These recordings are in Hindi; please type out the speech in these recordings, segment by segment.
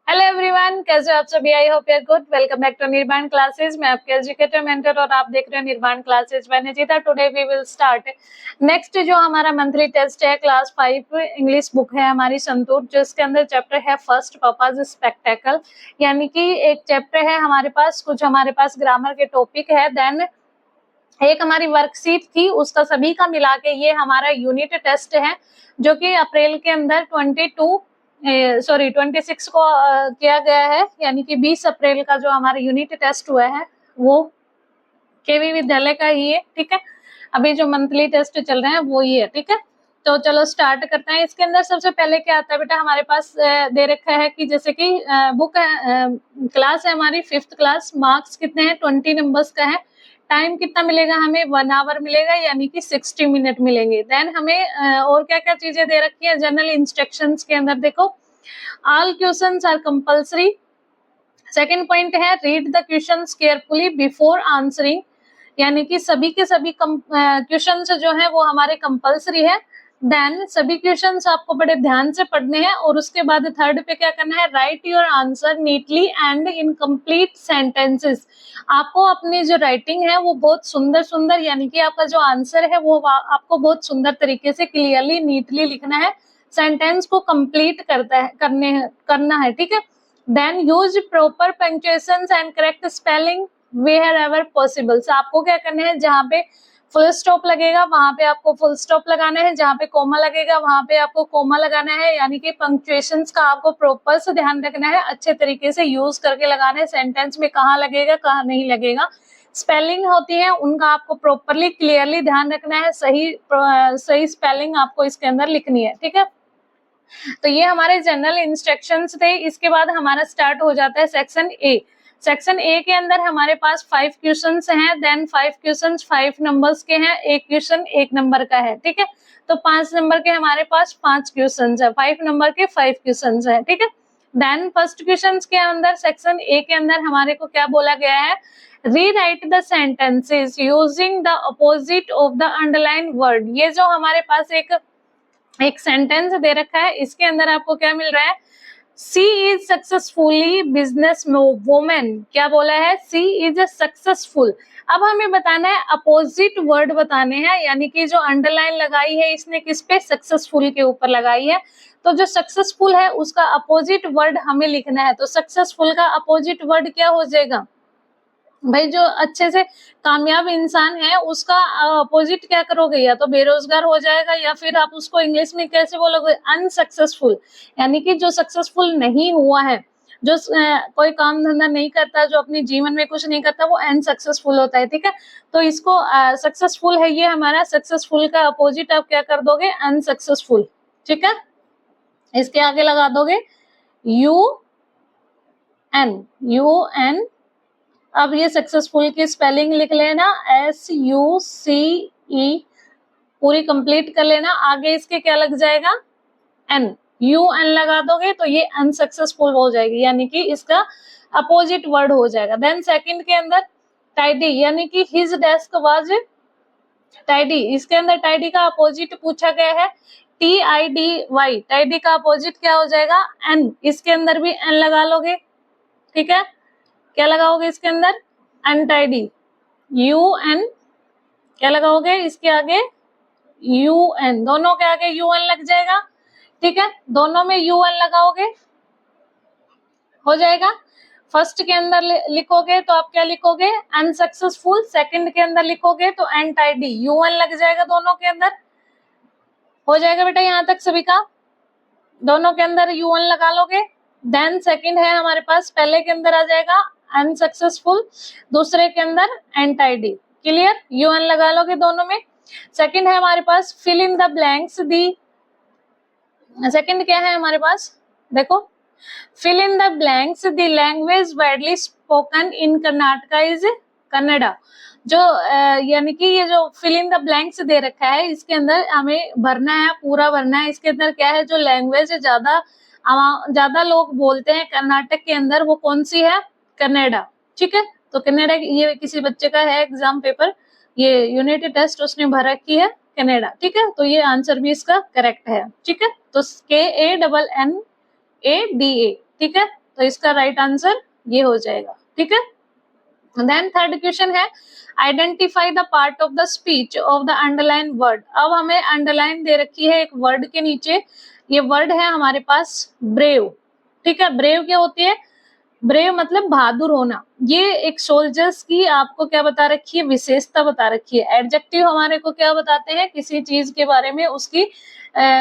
हेलो एवरीवन, कैसे हो आप सभी। I hope you are good. Welcome back to Nirvana classes. मैं आपके एजुकेटर मेंटर और आप देख रहे हैं Nirvana classes by Nijita. Today we will start next जो हमारा मंथली टेस्ट है क्लास 5 इंग्लिश बुक है हमारी संतूर, जो इसके अंदर चैप्टर है फर्स्ट पापाज स्पेक्टेकल, यानी कि एक चैप्टर है हमारे पास, कुछ हमारे पास ग्रामर के टॉपिक है, देन एक हमारी वर्कशीट थी, उसका सभी का मिला के ये हमारा यूनिट टेस्ट है जो कि अप्रैल के अंदर 26 को किया गया है, यानी कि 20 अप्रैल का जो हमारा यूनिट टेस्ट हुआ है वो केवी विद्यालय का ही है। ठीक है, अभी जो मंथली टेस्ट चल रहे हैं वो ही है। ठीक है, तो चलो स्टार्ट करते हैं। इसके अंदर सबसे पहले क्या आता है बेटा, हमारे पास दे रखा है कि जैसे कि बुक क्लास है हमारी 5th क्लास, मार्क्स कितने हैं 20 नंबर्स का है, टाइम कितना मिलेगा हमें 1 आवर मिलेगा, यानी कि 60 मिनट मिलेंगे। देन हमें और क्या क्या चीजें दे रखी है जनरल इंस्ट्रक्शंस के अंदर, देखो all questions are compulsory. Second point है read the questions carefully before answering, यानी कि सभी के सभी क्वेश्चंस जो है वो हमारे कंपल्सरी है। देन सभी क्वेश्चंस आपको बड़े ध्यान से पढ़ने हैं और उसके बाद थर्ड पे क्या करना है, right your answer neatly and in complete sentences. आपको अपनी जो राइटिंग है वो बहुत सुंदर सुंदर, यानी कि आपका जो आंसर है वो आपको बहुत सुंदर तरीके से क्लियरली नीटली लिखना है, सेंटेंस को कंप्लीट करना है। ठीक है, then use proper punctuations and correct spelling wherever possible. से आपको क्या करना है, जहाँ पे फुल स्टॉप लगेगा वहां पे आपको फुल स्टॉप लगाना है, जहाँ पे कोमा लगेगा वहां पे आपको कोमा लगाना है, यानी कि पंक्चुएशंस का आपको प्रॉपर से ध्यान रखना है, अच्छे तरीके से यूज करके लगाना है, सेंटेंस में कहाँ लगेगा कहाँ नहीं लगेगा। स्पेलिंग होती है उनका आपको प्रॉपरली क्लियरली ध्यान रखना है, सही स्पेलिंग आपको इसके अंदर लिखनी है। ठीक है, तो ये हमारे जनरल इंस्ट्रक्शंस थे। इसके बाद हमारा स्टार्ट हो जाता है सेक्शन ए। सेक्शन ए के अंदर हमारे पास 5 क्वेश्चंस हैं, देन 5 क्वेश्चंस 5 नंबर्स के हैं, एक क्वेश्चन 1 नंबर का है। ठीक है, तो 5 नंबर के हमारे पास 5 क्वेश्चंस है, 5 नंबर के 5 क्वेश्चंस है। ठीक है, देन फर्स्ट क्वेश्चंस के अंदर सेक्शन ए के अंदर हमारे को क्या बोला गया है, rewrite the sentences using the opposite of the underline word. ये जो हमारे पास एक सेंटेंस दे रखा है, इसके अंदर आपको क्या मिल रहा है, सी इज सक्सेसफुली बिजनेस वुमेन। क्या बोला है, सी इज सक्सेसफुल। अब हमें बताना है अपोजिट वर्ड बताने हैं, यानी कि जो अंडरलाइन लगाई है इसने किस पे, सक्सेसफुल के ऊपर लगाई है। तो जो सक्सेसफुल है उसका अपोजिट वर्ड हमें लिखना है। तो सक्सेसफुल का अपोजिट वर्ड क्या हो जाएगा भाई, जो अच्छे से कामयाब इंसान है उसका अपोजिट क्या करोगे, या तो बेरोजगार हो जाएगा या फिर आप उसको इंग्लिश में कैसे बोलोगे, अनसक्सेसफुल, यानी कि जो सक्सेसफुल नहीं हुआ है, जो कोई काम धंधा नहीं करता, जो अपने जीवन में कुछ नहीं करता, वो अनसक्सेसफुल होता है। ठीक है, तो इसको सक्सेसफुल है ये हमारा, सक्सेसफुल का अपोजिट आप क्या कर दोगे, अनसक्सेसफुल। ठीक है, इसके आगे लगा दोगे UN। अब ये सक्सेसफुल की स्पेलिंग लिख लेना, SUCE पूरी कंप्लीट कर लेना। आगे इसके क्या लग जाएगा, N, UN लगा दोगे तो ये अनसक्सेसफुल हो जाएगी, यानी कि इसका अपोजिट वर्ड हो जाएगा। देन सेकंड के अंदर टाइडी, यानी कि हिज डेस्क वाज टाइडी, इसके अंदर टाइडी का अपोजिट पूछा गया है, TIDY। टाइडी का अपोजिट क्या हो जाएगा, N। इसके अंदर भी N लगा लोगे। ठीक है, क्या लगाओगे इसके अंदर, अनटाइडी, UN। क्या लगाओगे इसके आगे, UN, दोनों के आगे UN लग जाएगा। ठीक है, दोनों में UN लगाओगे हो जाएगा। फर्स्ट के अंदर लिखोगे तो आप क्या लिखोगे, अनसक्सेसफुल। सेकंड के अंदर लिखोगे तो अनटाइडी, UN लग जाएगा दोनों के अंदर। हो जाएगा बेटा यहाँ तक सभी का, दोनों के अंदर UN लगा लोगे। देन सेकंड है हमारे पास, पहले के अंदर आ जाएगा अनसक्सेसफुल, दूसरे के अंदर एंटाइडी। क्लियर, UN लगा लोगे दोनों में। सेकंड है हमारे पास फिल इन द ब्लैंक्स दी, सेकंड क्या है हमारे पास, देखो fill in the blanks the language widely spoken in Karnataka is Kannada. जो यानी कि ये जो फिल इन द ब्लैंक्स दे रखा है इसके अंदर हमें भरना है, पूरा भरना है। इसके अंदर क्या है, जो लैंग्वेज ज्यादा लोग बोलते हैं कर्नाटक के अंदर, वो कौन सी है, कन्नड़ा। ठीक है, तो कन्नड़ा, ये किसी बच्चे का है एग्जाम पेपर, ये यूनिट टेस्ट उसने भर रखी है कन्नड़ा। ठीक है, तो ये आंसर भी इसका करेक्ट है। ठीक है, तो KANNADA। ठीक है, तो इसका राइट आंसर ये हो जाएगा, ठीक है। देन थर्ड क्वेश्चन है identify the part of the speech of the underline word. अब हमें अंडरलाइन दे रखी है एक वर्ड के नीचे, ये वर्ड है हमारे पास ब्रेव, ठीक है। ब्रेव क्या होती है? ब्रेव मतलब बहादुर होना। ये एक सोल्जर्स की आपको क्या बता रखी है? विशेषता बता रखी है। एडजेक्टिव हमारे को क्या बताते हैं? किसी चीज के बारे में उसकी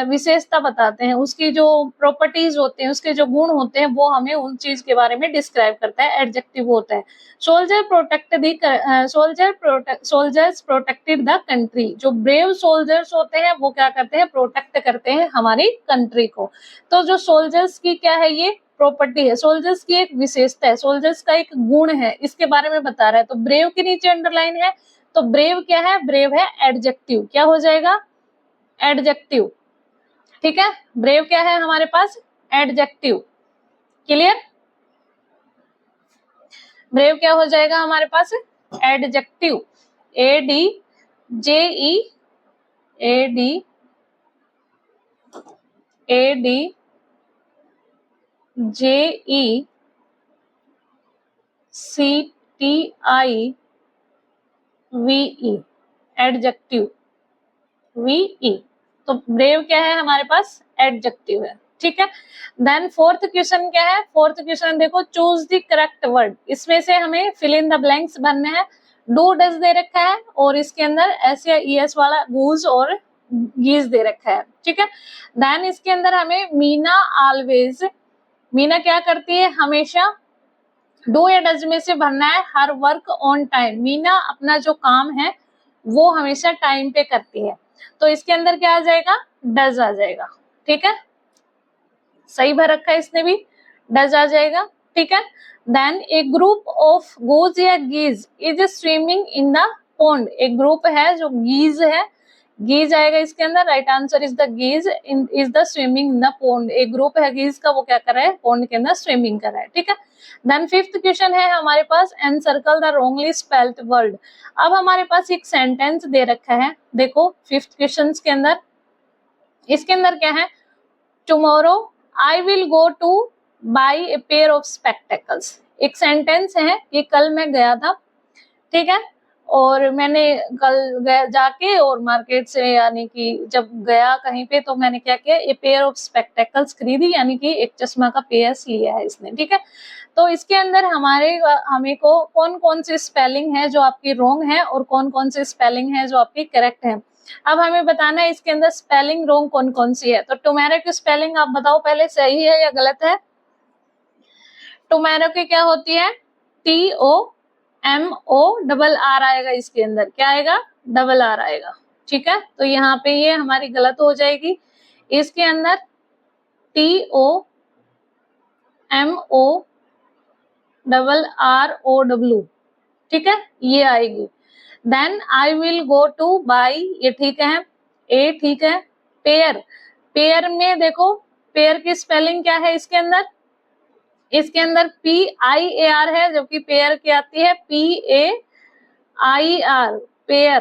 विशेषता बताते हैं, उसकी जो प्रॉपर्टीज होते हैं, उसके जो गुण होते हैं, वो हमें उन चीज के बारे में डिस्क्राइब करता है, एडजेक्टिव होता है। Soldiers protected the country. जो ब्रेव सोल्जर्स होते हैं वो क्या करते हैं? प्रोटेक्ट करते हैं हमारी कंट्री को। तो जो सोल्जर्स की क्या है? ये प्रॉपर्टी है, सोल्जर्स की एक विशेषता है, सोल्जर्स का एक गुण है, इसके बारे में बता रहा है। तो ब्रेव के नीचे अंडरलाइन है, तो ब्रेव क्या है? ब्रेव है एडजेक्टिव। क्या हो जाएगा? एडजेक्टिव, ठीक है। ब्रेव क्या है हमारे पास? एडजेक्टिव। क्लियर? ब्रेव क्या हो जाएगा हमारे पास? Adjective. ADJE ADJECTIVE, adjective, VE। तो ब्रेव क्या है हमारे पास? एडजेक्टिव है, ठीक है। देन फोर्थ क्वेश्चन क्या है? फोर्थ क्वेश्चन देखो, चूज द करेक्ट वर्ड। इसमें से हमें फिल इन द ब्लैंक्स भरने हैं। डू डज दे रखा है और इसके अंदर एस या ES वाला गूज और गीज दे रखा है, ठीक है। देन इसके अंदर हमें मीना ऑलवेज, मीना क्या करती है? हमेशा। डू या डज में से भरना है her work on time. Meena अपना जो काम है वो हमेशा टाइम पे करती है, तो इसके अंदर क्या आ जाएगा? डज आ जाएगा, ठीक है। सही भर रखा है इसने भी, डज आ जाएगा, ठीक है। Then A group of goes या गीज is swimming in the pond. एक ग्रुप है जो गीज है, गीज आएगा इसके अंदर। Right answer is the गीज is the swimming in the pond. एक ग्रुप है गीज का, वो क्या कर रहा है? पॉन्ड के अंदर स्विमिंग कर रहा है, ठीक है। देन फिफ्थ क्वेश्चन है हमारे पास encircle the wrongly spelled word. अब हमारे पास एक सेंटेंस दे रखा है, देखो फिफ्थ क्वेश्चन के अंदर, इसके अंदर क्या है? Tomorrow I will go to by A pair of spectacles. एक सेंटेंस है, ये कल मैं गया था, ठीक है, और मैंने कल जाके और मार्केट से, यानी कि जब गया कहीं पे, तो मैंने क्या किया? ए पेयर ऑफ स्पेक्टेकल्स खरीदी, यानी कि एक चश्मा का पेयर लिया है इसने, ठीक है। तो इसके अंदर हमें को कौन कौन सी स्पेलिंग है जो आपकी रॉन्ग है और कौन कौन सी स्पेलिंग है जो आपकी करेक्ट है। अब हमें बताना है इसके अंदर स्पेलिंग रॉन्ग कौन कौन सी है। तो टोमेरो की स्पेलिंग आप बताओ पहले, सही है या गलत है? टोमेरो की क्या होती है? TOMORR आएगा इसके अंदर, क्या आएगा? RR आएगा, ठीक है। तो यहाँ पे ये हमारी गलत हो जाएगी। इसके अंदर TOMORROW, ठीक है, ये आएगी। Then I will go to by, ये ठीक है, ए ठीक है। पेयर, पेयर में देखो पेयर की स्पेलिंग क्या है इसके अंदर? इसके अंदर PIAR है, जबकि पेयर की आती है PAIR, पेयर,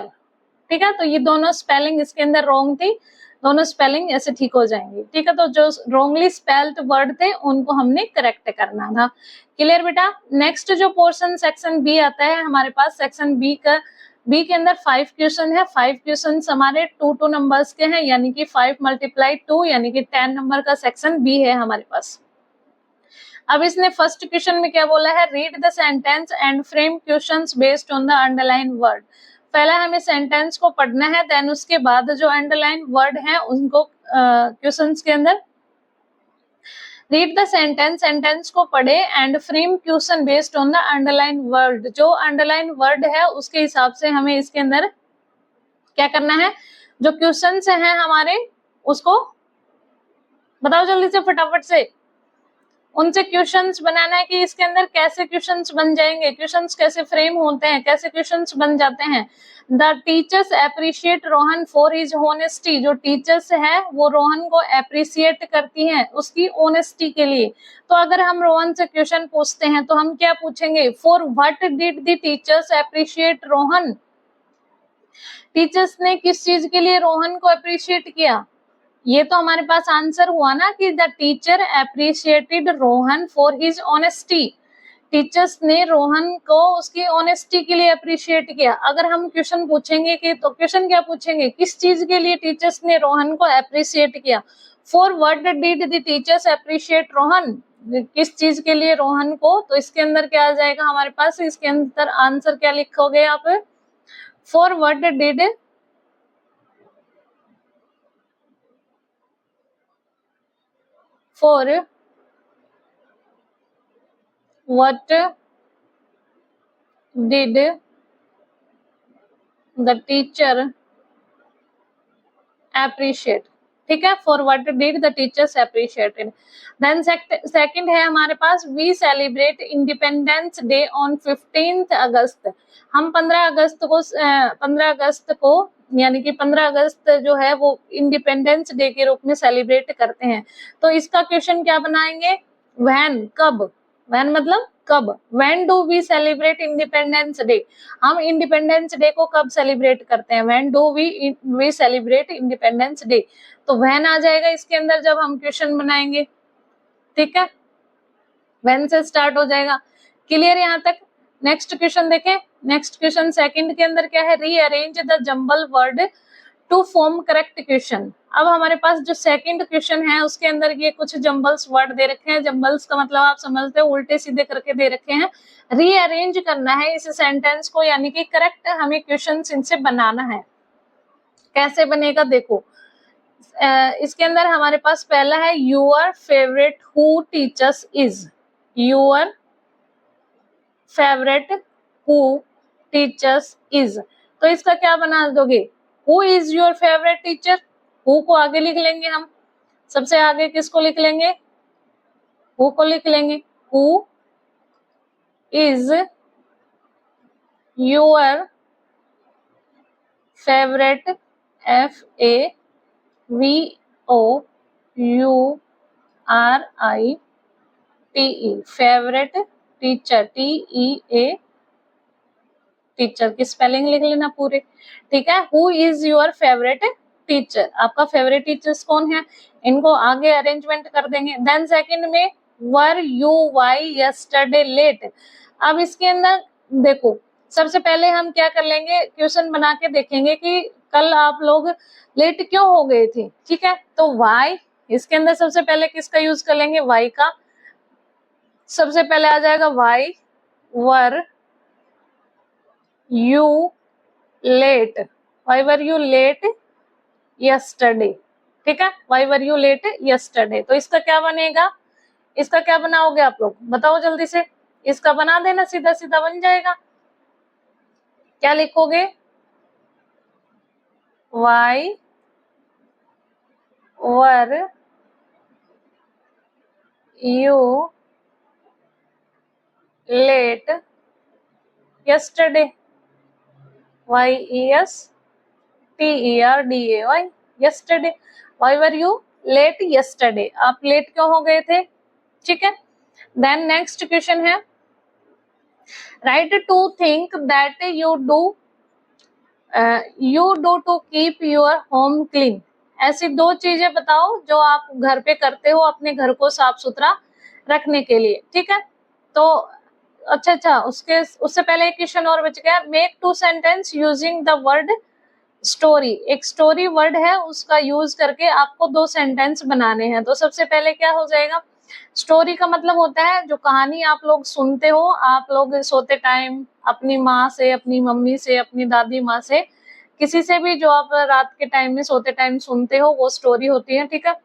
ठीक है। तो ये दोनों स्पेलिंग इसके अंदर रॉन्ग थी, दोनों स्पेलिंग ऐसे ठीक हो जाएंगी, ठीक है। तो जो रॉन्गली स्पेल्ड वर्ड थे उनको हमने करेक्ट करना था। क्लियर बेटा? नेक्स्ट जो पोर्शन सेक्शन बी आता है हमारे पास, सेक्शन बी के अंदर 5 क्वेश्चन है। 5 क्वेश्चन हमारे 2 नंबर्स के हैं, यानी कि 5 × 2 यानी कि 10 नंबर का सेक्शन बी है हमारे पास। अब इसने फर्स्ट क्वेश्चन में क्या बोला है? Read the sentence and frame questions based on the underline word. पहला हमें सेंटेंस को पढ़ना है, देन उसके बाद जो अंडरलाइन वर्ड है उनको क्वेश्चंस के अंदर रीड द सेंटेंस, सेंटेंस को पढ़े, and frame question based on the underline word. जो अंडरलाइन वर्ड है उसके हिसाब से हमें इसके अंदर क्या करना है? जो क्वेश्चंस हैं हमारे उसको बताओ जल्दी से, फटाफट से उनसे क्वेश्चंस बनाना है कि इसके अंदर कैसे क्वेश्चंस बन जाएंगे, क्वेश्चंस कैसे फ्रेम होते हैं, कैसे क्वेश्चंस बन जाते हैं। The teachers appreciate Rohan for his honesty. जो टीचर्स है वो रोहन को अप्रिशिएट करती हैं उसकी ऑनेस्टी के लिए। तो अगर हम रोहन से क्वेश्चन पूछते हैं तो हम क्या पूछेंगे? For what did the teachers appreciate Rohan. Teachers ने किस चीज के लिए रोहन को अप्रिशिएट किया? ये तो हमारे पास आंसर हुआ ना कि the teacher appreciated Rohan for his honesty. Teachers ने रोहन को उसकी ऑनेस्टी के लिए अप्रिशिएट किया। अगर हम क्वेश्चन पूछेंगे कि तो क्वेश्चन क्या पूछेंगे, किस चीज के लिए टीचर्स ने रोहन को अप्रिशिएट किया। For what did the teachers appreciate Rohan, किस चीज के लिए रोहन को, तो इसके अंदर क्या आ जाएगा हमारे पास, इसके अंदर आंसर क्या लिखोगे आप, for what did, for what did the teacher appreciate, ठीक है, for what did the teachers appreciated. Then second है हमारे पास, we celebrate independence day on 15 August. हम 15 अगस्त को यानी कि 15 अगस्त जो है वो इंडिपेंडेंस डे के रूप में सेलिब्रेट करते हैं। तो इसका क्वेश्चन क्या बनाएंगे, व्हेन, कब, व्हेन मतलब कब, when do we celebrate independence day, हम इंडिपेंडेंस डे को कब सेलिब्रेट करते हैं, when do we celebrate independence day. तो व्हेन आ जाएगा इसके अंदर जब हम क्वेश्चन बनाएंगे, ठीक है, व्हेन से स्टार्ट हो जाएगा। क्लियर यहाँ तक। नेक्स्ट क्वेश्चन देखें। नेक्स्ट क्वेश्चन सेकंड के अंदर क्या है, rearrange the jumble word to form correct question. अब हमारे पास जो सेकंड क्वेश्चन है उसके अंदर ये कुछ जंबल्स वर्ड दे रखे हैं। जंबल्स का मतलब आप समझते हो उल्टे सीधे करके दे रखे हैं। रीअरेंज करना है इस सेंटेंस को, यानी कि करेक्ट हमें क्वेश्चन इनसे बनाना है। कैसे बनेगा देखो, इसके अंदर हमारे पास पहला है your favourite who teachers is, your favourite who teachers is, तो इसका क्या बना दोगे, who is your favourite teacher, who co आगे लिख लेंगे हम, सबसे आगे किसको लिख लेंगे, हु को लिख लेंगे, who is your favourite, FAVOURITE, favourite teacher, TEA teacher की स्पेलिंग लिख लेना पूरे, ठीक है। Who is your favourite teacher, आपका फेवरेट टीचर्स कौन है, इनको आगे अरेंजमेंट कर देंगे। देन सेकंड में were you why yesterday late. अब इसके अंदर देखो, सबसे पहले हम क्या कर लेंगे, क्वेश्चन बना के देखेंगे कि कल आप लोग लेट क्यों हो गए थे, ठीक है। तो वाई, इसके अंदर सबसे पहले किसका यूज कर लेंगे, वाई का। सबसे पहले आ जाएगा why were you let, why were you late yesterday, ठीक है, why were you late yesterday। तो इसका क्या बनेगा, इसका क्या बनाओगे आप लोग बताओ जल्दी से, इसका बना देना, सीधा सीधा बन जाएगा। क्या लिखोगे, why were you late yesterday, YESTERDAY, yesterday, why were you late yesterday, आप लेट क्यों हो गए थे, ठीक है। देन नेक्स्ट क्वेश्चन है, write two things that you do to keep your home clean. ऐसी दो चीजें बताओ जो आप घर पे करते हो अपने घर को साफ सुथरा रखने के लिए, ठीक है। तो अच्छा, उससे पहले एक क्वेश्चन और बच गया, make two sentence using the word story. एक स्टोरी वर्ड है उसका यूज करके आपको दो सेंटेंस बनाने हैं। तो सबसे पहले क्या हो जाएगा, स्टोरी का मतलब होता है जो कहानी आप लोग सुनते हो, आप लोग सोते टाइम अपनी माँ से, अपनी मम्मी से, अपनी दादी माँ से, किसी से भी जो आप रात के टाइम में सोते टाइम सुनते हो वो स्टोरी होती है, ठीक है।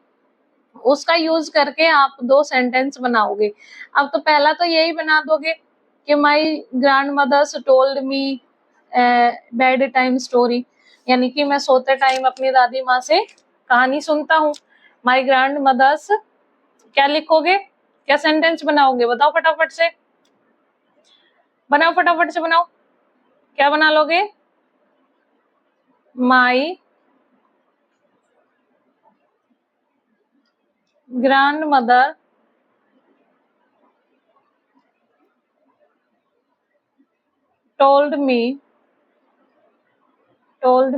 उसका यूज करके आप दो सेंटेंस बनाओगे। अब तो पहला तो यही बना दोगे कि my grandmothers told me bed time story, यानी कि मैं सोते टाइम अपनी दादी माँ से कहानी सुनता हूँ। माई ग्रैंड मदर्स, क्या लिखोगे, क्या सेंटेंस बनाओगे बताओ फटाफट से, बनाओ फटाफट से बनाओ, क्या बना लोगे, my grand mother told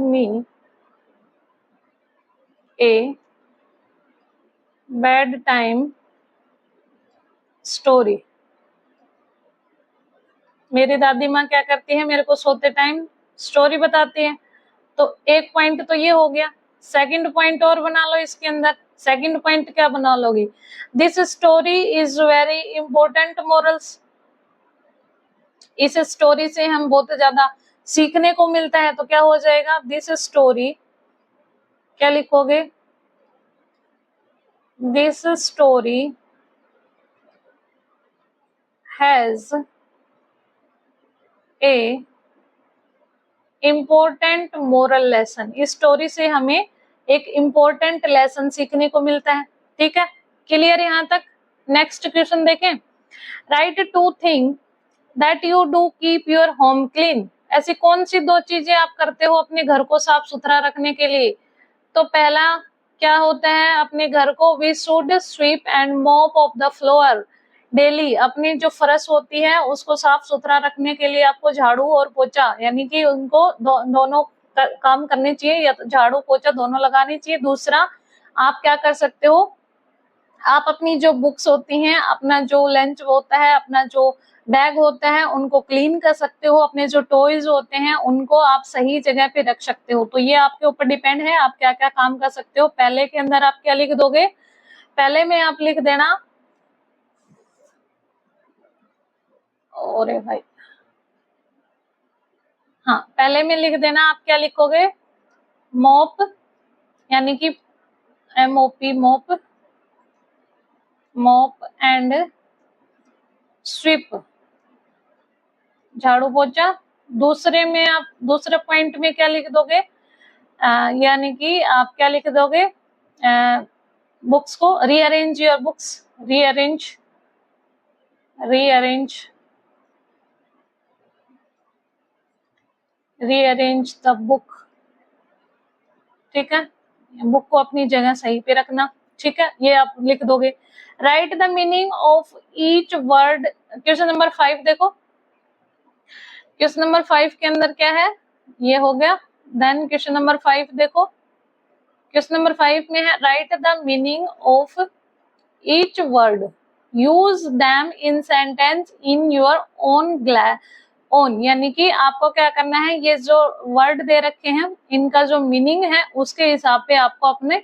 me a bed time story. मेरी दादी माँ क्या करती है, मेरे को सोते टाइम स्टोरी बताती है। तो एक पॉइंट तो ये हो गया। सेकंड पॉइंट और बना लो इसके अंदर। सेकंड पॉइंट क्या बना लोगी, this story is very important morals. इस स्टोरी से हम बहुत ज्यादा सीखने को मिलता है। तो क्या हो जाएगा, दिस स्टोरी, क्या लिखोगे, this story has a important moral lesson. इस स्टोरी से हमें एक इम्पोर्टेंट लेसन सीखने को मिलता है। ठीक है, क्लियर यहाँ तक। नेक्स्ट क्वेश्चन देखें, write two thing that you do keep your home clean. ऐसी कौन सी दो चीजें आप करते हो अपने घर को साफ सुथरा रखने के लिए। तो पहला क्या होता है, अपने घर को we should sweep and mop of the floor daily. अपनी जो फर्श होती है उसको साफ सुथरा रखने के लिए आपको झाड़ू और पोछा, यानी कि उनको दोनों काम करने चाहिए, या तो झाड़ू पोछा दोनों लगाने चाहिए। दूसरा, आप क्या कर सकते हो, आप अपनी जो बुक्स होती हैं, अपना जो लंच होता है, अपना जो बैग होता है, उनको क्लीन कर सकते हो। अपने जो टॉयज होते हैं उनको आप सही जगह पे रख सकते हो। तो ये आपके ऊपर डिपेंड है आप क्या क्या काम कर सकते हो। पहले के अंदर आप क्या लिख दोगे, पहले में आप लिख देना, अरे भाई, हाँ, पहले में लिख देना आप क्या लिखोगे, मॉप, यानी कि MOP, mop, mop and sweep, झाड़ू पोछा। दूसरे में आप दूसरे पॉइंट में क्या लिख दोगे, यानी कि आप क्या लिख दोगे, बुक्स को rearrange your books, rearrange, rearrange, rearrange the book. ठीक है, बुक को अपनी जगह सही पे रखना। ठीक है, ये आप लिख दोगे। Right the meaning of each word. Question number 5 देखो, क्वेश्चन नंबर 5 के अंदर क्या है, ये हो गया। देन क्वेश्चन नंबर 5 देखो, क्वेश्चन नंबर 5 में है right the meaning of each word, use them in sentence in your own, यानी कि आपको क्या करना है, ये जो वर्ड दे रखे हैं इनका जो मीनिंग है उसके हिसाब पे आपको अपने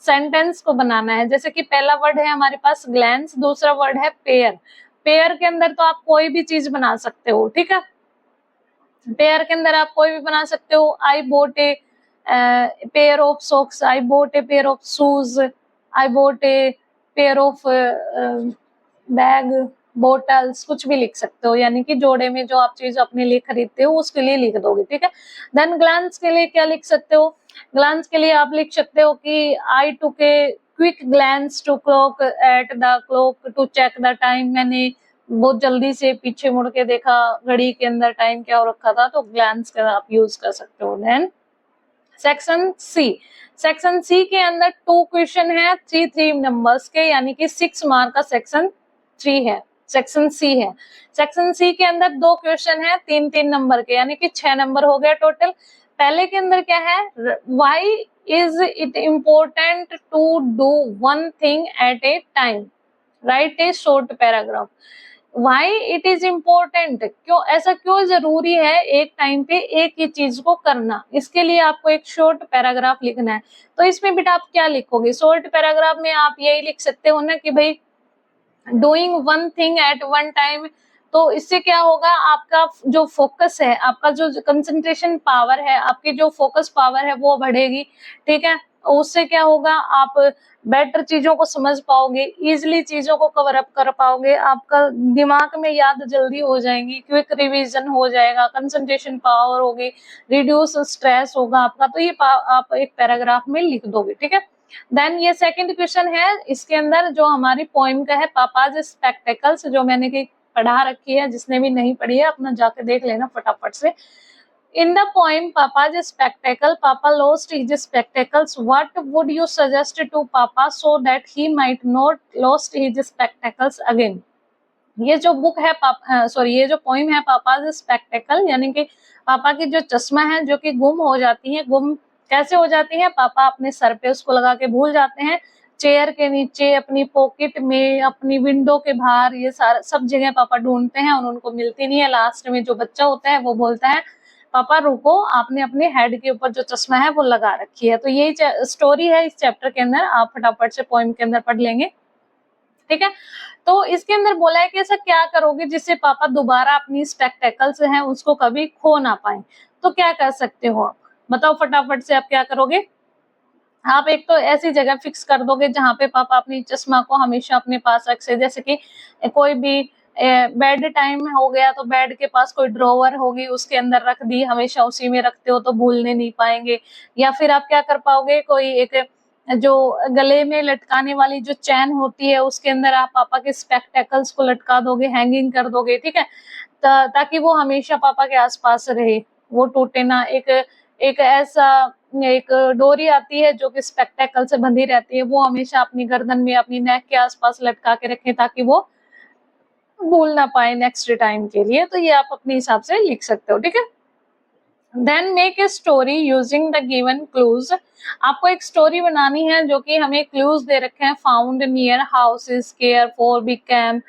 सेंटेंस को बनाना है। जैसे कि पहला वर्ड है हमारे पास ग्लैंस, दूसरा वर्ड है पेयर। पेयर के अंदर तो आप कोई भी चीज बना सकते हो। ठीक है, पेयर के अंदर आप कोई भी बना सकते हो। I bought a pair of socks, I bought a pair of shoes, I bought a pair of bag, bottles, कुछ भी लिख सकते हो। यानी कि जोड़े में जो आप चीज अपने लिए खरीदते हो उसके लिए लिख दोगे। ठीक है, देन ग्लांस के लिए क्या लिख सकते हो, ग्लांस के लिए आप लिख सकते हो कि I took a quick glance to clock at the clock to check the time. मैंने बहुत जल्दी से पीछे मुड़ के देखा घड़ी के अंदर टाइम क्या हो रखा था, तो ग्लांस का आप यूज कर सकते हो। Then section C, section C के अंदर 2 क्वेश्चन है 3 नंबर्स के, यानी कि 6 मार्क का सेक्शन 3 है, सेक्शन सी है। सेक्शन सी के अंदर 2 क्वेश्चन है 3 नंबर के, यानी कि 6 नंबर हो गया टोटल। पहले के अंदर क्या है, why is it important to do one thing at a time, write a short paragraph. Why it is important, क्यों ऐसा क्यों जरूरी है एक टाइम पे एक ही चीज को करना, इसके लिए आपको एक शॉर्ट पैराग्राफ लिखना है। तो इसमें बेटा आप क्या लिखोगे, शॉर्ट पैराग्राफ में आप यही लिख सकते हो ना कि भाई doing one thing eight one time. तो इससे क्या होगा, आपका जो फोकस है, आपका जो कंसंट्रेशन पावर है, आपकी जो फोकस पावर है वो बढ़ेगी। ठीक है, उससे क्या होगा, आप बेटर चीजों को समझ पाओगे, इजिली चीजों को कवर अप कर पाओगे, आपका दिमाग में याद जल्दी हो जाएंगी, क्विक रिवीजन हो जाएगा, कंसंट्रेशन पावर होगी, रिड्यूस स्ट्रेस होगा आपका। तो ये आप एक पैराग्राफ में लिख दोगे। ठीक है, देन ये सेकंड क्वेश्चन है, इसके अंदर जो हमारी पोइम का है पापाज स्पेक्टेकल्स, जो मैंने की पढ़ा रखी है, जिसने भी नहीं पढ़ी है अपना जाके देख लेना फटाफट से। In the poem Papa's spectacle, Papa lost his spectacles. What would you suggest to Papa so that he might not lost his spectacles again? ये जो बुक है ये जो पोइम है पापाज स्पेक्टेकल, यानी कि पापा की जो चश्मा है जो कि गुम हो जाती है। गुम कैसे हो जाती है, पापा अपने सर पे उसको लगा के भूल जाते हैं, चेयर के नीचे, अपनी पॉकेट में, अपनी विंडो के बाहर, ये सारा सब जगह पापा ढूंढते हैं और उनको मिलती नहीं है। लास्ट में जो बच्चा होता है वो बोलता है पापा रुको, आपने अपने हेड के ऊपर जो चश्मा है वो लगा रखी है। तो यही स्टोरी है इस चैप्टर के अंदर, आप फटाफट से पोएम के अंदर पढ़ लेंगे, ठीक है। तो इसके अंदर बोला है कि ऐसा क्या करोगे जिससे पापा दोबारा अपनी स्पेक्टेकल्स हैं उसको कभी खो ना पाए। तो क्या कर सकते हो आप, बताओ फटाफट से, आप क्या करोगे। आप एक तो ऐसी जगह फिक्स कर दोगे जहां पे पापा अपनी चश्मा को हमेशा अपने पास रख से, जैसे कि कोई भी बेड टाइम हो गया तो बेड के पास कोई ड्रॉवर होगी, उसके अंदर रख दी, हमेशा उसी में रखते हो तो भूलने नहीं पाएंगे। या फिर आप क्या कर पाओगे, कोई एक जो गले में लटकाने वाली जो चैन होती है उसके अंदर आप पापा के स्पेक्टेकल्स को लटका दोगे, हैंगिंग कर दोगे, ठीक है, ताकि वो हमेशा पापा के आसपास रहे, वो टूटे ना। एक ऐसा एक डोरी आती है जो कि स्पेक्टेकल से बंधी रहती है, वो हमेशा अपनी गर्दन में, अपनी नेक के आसपास लटका के रखें ताकि वो भूल ना पाए नेक्स्ट टाइम के लिए। तो ये आप अपने हिसाब से लिख सकते हो, ठीक है। Then make a story using the given clues. आपको एक स्टोरी बनानी है जो कि हमें क्लूज दे रखे हैं, found near houses, care for, become,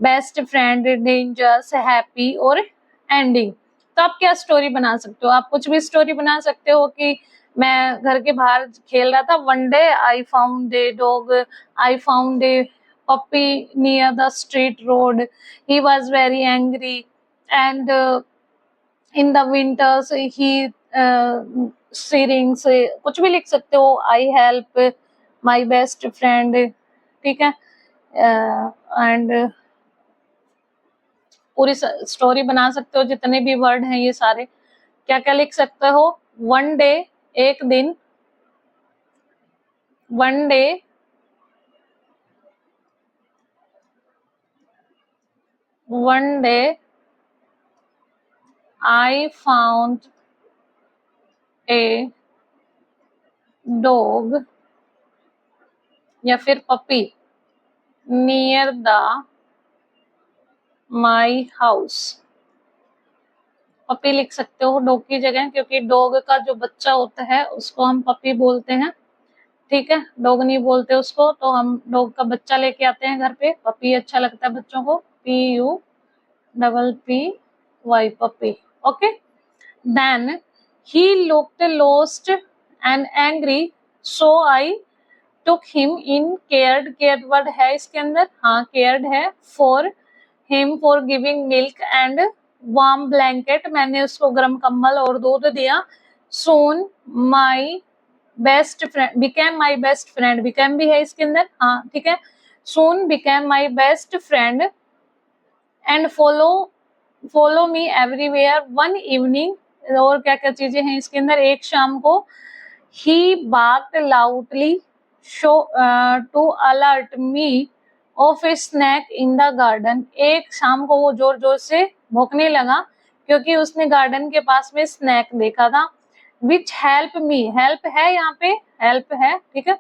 best friend, dangers, happy और एंडिंग। तो आप क्या स्टोरी बना सकते हो, आप कुछ भी स्टोरी बना सकते हो कि मैं घर के बाहर खेल रहा था, one day I found a dog, I found a puppy near the street road, he was very angry and in the winters he searings, कुछ भी लिख सकते हो, I help my best friend, ठीक है। एंड पूरी स्टोरी बना सकते हो, जितने भी वर्ड हैं ये सारे, क्या क्या लिख सकते हो। वन डे, एक दिन, one day, one day I found a dog या फिर puppy near the my house. Puppy लिख सकते हो डॉग की जगह, क्योंकि डॉग का जो बच्चा होता है उसको हम पपी बोलते हैं, ठीक है, डॉग नहीं बोलते उसको, तो हम डॉग का बच्चा लेके आते हैं घर पे, पपी अच्छा लगता है बच्चों को, PUPPY puppy, okay. Then he looked lost and angry so I took him in, cared, cared word है इसके अंदर, हाँ केयर्ड है, for him for giving milk and warm blanket, मैंने उसको गर्म कंबल और दूध दिया। Soon my best friend, became my best friend, became भी है इसके अंदर, हाँ ठीक है, soon became my best friend and follow me everywhere one evening, और क्या क्या चीजें हैं इसके अंदर, एक शाम को he barked loudly so to alert me of a snake in the garden, एक शाम को वो जोर जोर से भौंकने लगा क्योंकि उसने गार्डन के पास में स्नैक देखा था। विच हेल्प मी, हेल्प है यहाँ पे, हेल्प है, ठीक है,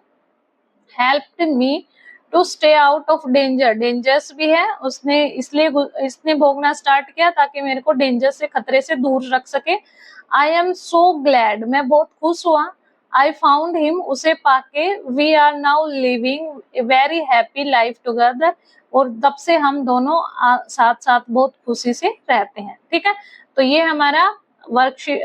helped me to stay out of danger, dangers भी है, उसने इसलिए इसने भोगना स्टार्ट किया ताकि मेरे को डेंजर से, खतरे से दूर रख सके। आई एम सो ग्लैड, मैं बहुत खुश हुआ, आई फाउंड हिम, उसे पाके, we are now living a very happy life together, और तब से हम दोनों साथ साथ बहुत खुशी से रहते हैं, ठीक है। तो ये हमारा वर्कशीट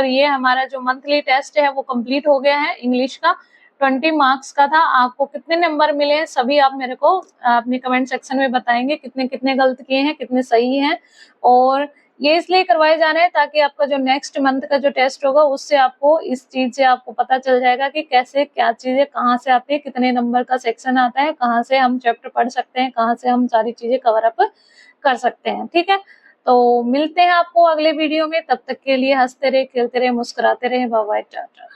ये हमारा जो मंथली टेस्ट है वो कंप्लीट हो गया है इंग्लिश का, 20 मार्क्स का था। आपको कितने नंबर मिले हैं सभी आप मेरे को अपने कमेंट सेक्शन में बताएंगे, कितने कितने गलत किए हैं, कितने सही हैं। और ये इसलिए करवाए जा रहे हैं ताकि आपका जो नेक्स्ट मंथ का जो टेस्ट होगा उससे आपको इस चीज से आपको पता चल जाएगा कि कैसे क्या चीजें कहाँ से आती है, कितने नंबर का सेक्शन आता है, कहाँ से हम चैप्टर पढ़ सकते हैं, कहाँ से हम सारी चीजें कवर अप कर सकते हैं, ठीक है। तो मिलते हैं आपको अगले वीडियो में, तब तक के लिए हंसते रहे, खेलते रहे, मुस्कुराते रहे, बाय बाय, टाटा।